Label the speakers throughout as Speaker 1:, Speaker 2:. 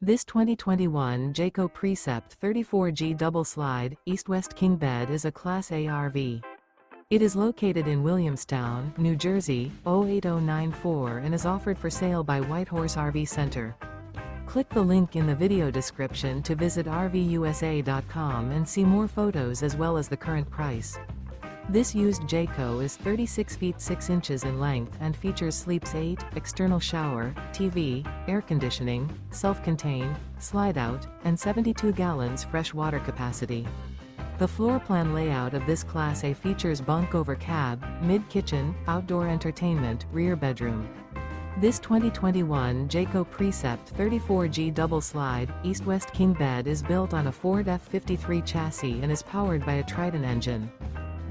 Speaker 1: This 2021 Jayco Precept 34G double slide, east-west king bed is a Class A RV. It is located in Williamstown, New Jersey, 08094 and is offered for sale by Whitehorse RV Center. Click the link in the video description to visit RVUSA.com and see more photos as well as the current price. This used Jayco is 36 feet 6 inches in length and features sleeps 8, external shower, TV, air conditioning, self-contained, slide-out, and 72 gallons fresh water capacity. The floor plan layout of this Class A features bunk over cab, mid-kitchen, outdoor entertainment, rear bedroom. This 2021 Jayco Precept 34G double slide, east-west king bed is built on a Ford F53 chassis and is powered by a Triton engine.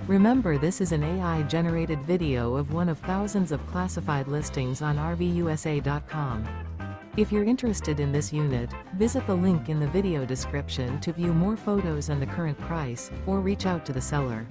Speaker 1: Remember, this is an AI-generated video of one of thousands of classified listings on RVUSA.com. If you're interested in this unit, visit the link in the video description to view more photos and the current price, or reach out to the seller.